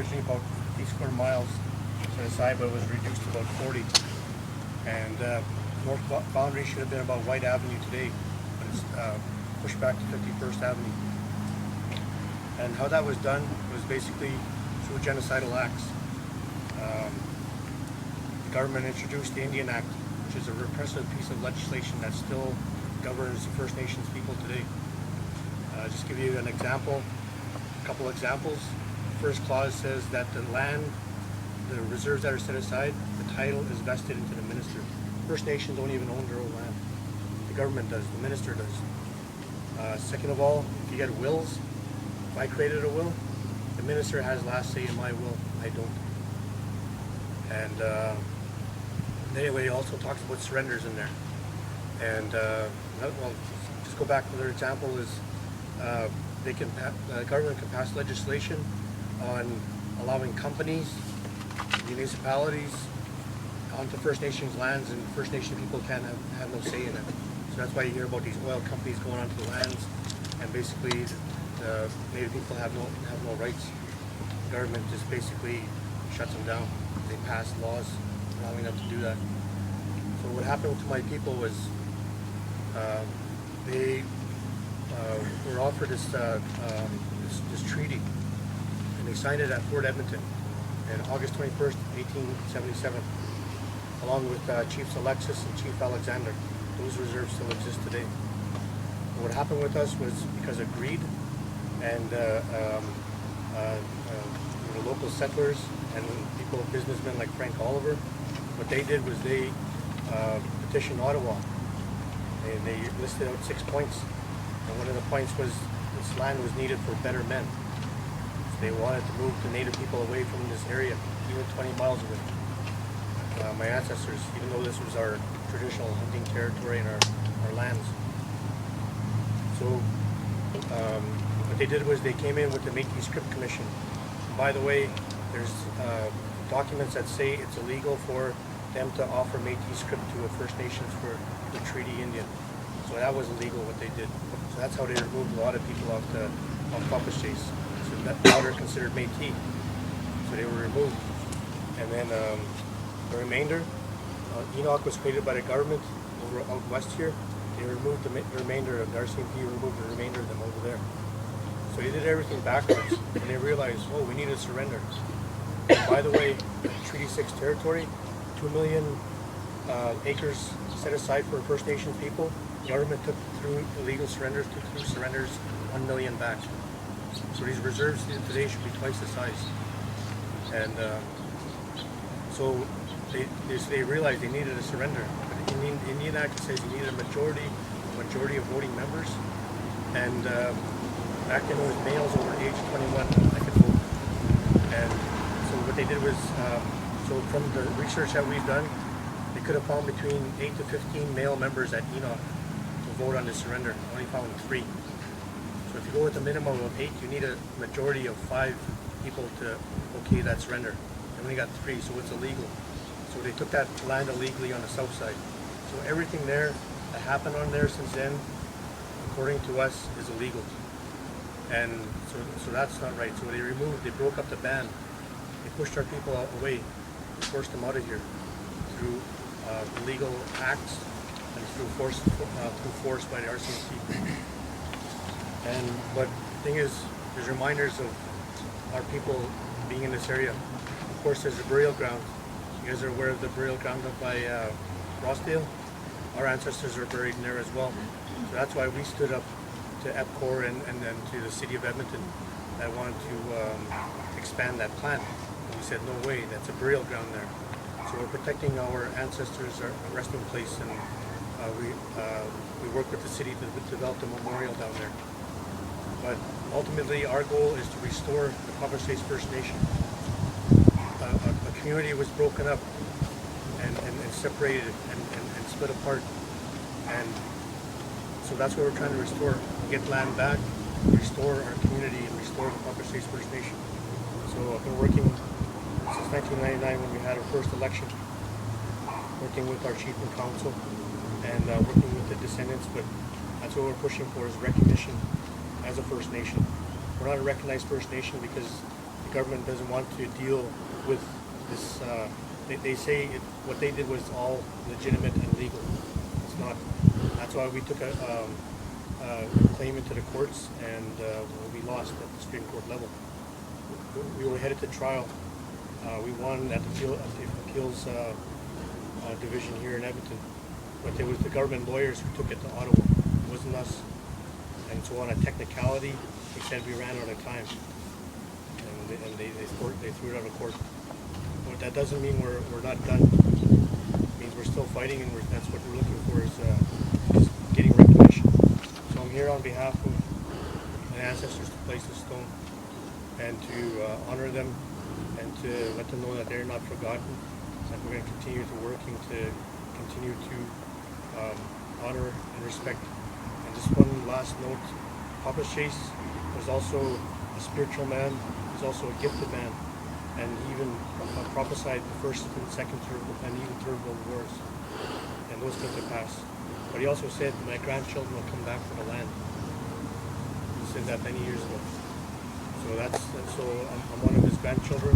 originally about 50 square miles set aside, but it was reduced to about 40. And north boundary should have been about White Avenue today, but it's pushed back to 51st Avenue. And how that was done was basically through genocidal acts. The government introduced the Indian Act, which is a repressive piece of legislation that still governs the First Nations people today. Just give you an example, a couple examples. The first clause says that the land, the reserves that are set aside, the title is vested into the minister. First Nations don't even own their own land. The government does, the minister does. Second of all, if you get wills, if I created a will, the minister has last say in my will, I don't. And anyway, it also talks about surrenders in there. And well, just go back to their example is the government can pass legislation on allowing companies, municipalities onto First Nations lands, and First Nation people can't have no say in it. So that's why you hear about these oil companies going onto the lands, and basically the Native people have no rights. The government just basically shuts them down. They pass laws allowing them to do that. So what happened to my people was they were offered this treaty, and they signed it at Fort Edmonton on August 21st, 1877, along with Chiefs Alexis and Chief Alexander. Those reserves still exist today. And what happened with us was because of greed and local settlers and people, businessmen like Frank Oliver. What they did was they petitioned Ottawa, and they listed out 6 points. And one of the points was this land was needed for better men. So they wanted to move the Native people away from this area, even 20 miles away. My ancestors, even though this was our traditional hunting territory and our lands. So what they did was they came in with the Métis Script Commission. And by the way, there's documents that say it's illegal for them to offer Métis Script to a First Nations for the Treaty Indian. So that was illegal what they did. So that's how they removed a lot of people off Papaschase. So now they're considered Métis. So they were removed. And then the remainder, Enoch was created by the government over out west here. They removed the remainder, the RCMP removed the remainder of them over there. So they did everything backwards, and they realized, oh, we need to surrender. And by the way, Treaty 6 territory, 2 million acres set aside for First Nations people. The government took through illegal surrenders, 1 million back. So these reserves today should be twice the size. And so they realized they needed a surrender. But the Indian Act says you needed a majority of voting members. And back then it was males over age 21 that could vote. And so what they did was, so from the research that we've done, they could have found between 8 to 15 male members at Enoch to vote on the surrender. Only found 3. So if you go with a minimum of 8, you need a majority of 5 people to okay that surrender. They only got 3, so it's illegal. So they took that land illegally on the south side. So everything there that happened on there since then, according to us, is illegal. And so that's not right. So they broke up the band. They pushed our people away, forced them out of here through illegal acts and through force by the RCMP. But the thing is, there's reminders of our people being in this area. Of course, there's a burial ground. You guys are aware of the burial ground up by Rossdale? Our ancestors are buried in there as well. So that's why we stood up to EPCOR and then to the city of Edmonton that wanted to expand that plant. And we said, no way, that's a burial ground there. So we're protecting our ancestors, our resting place, and we work with the city to develop the memorial down there. But ultimately, our goal is to restore the Papaschase First Nation. A community was broken up and separated and split apart. And so that's what we're trying to restore. Get land back, restore our community, and restore the Papaschase First Nation. So I've been working since 1999 when we had our first election, working with our chief and council and working with the descendants, but that's what we're pushing for, is recognition as a First Nation. We're not a recognized First Nation because the government doesn't want to deal with this. They say what they did was all legitimate and legal. It's not. That's why we took a claim into the courts, and we lost at the Supreme Court level. We were headed to trial. We won at the appeals division here in Edmonton, but it was the government lawyers who took it to Ottawa. It wasn't us. And so on a technicality, they said we ran out of time, and they threw it out of court. But that doesn't mean we're not done. It means we're still fighting, and that's what we're looking for is getting recognition. So I'm here on behalf of my ancestors to place a stone and to honor them and to let them know that they're not forgotten. That we're going to continue to working to continue to honor and respect. And just one last note: Papaschase was also a spiritual man. He's also a gifted man, and he even prophesied the first and second and even third world wars, and those came to pass. But he also said, "My grandchildren will come back for the land." He said that many years ago. So I'm one of his grandchildren.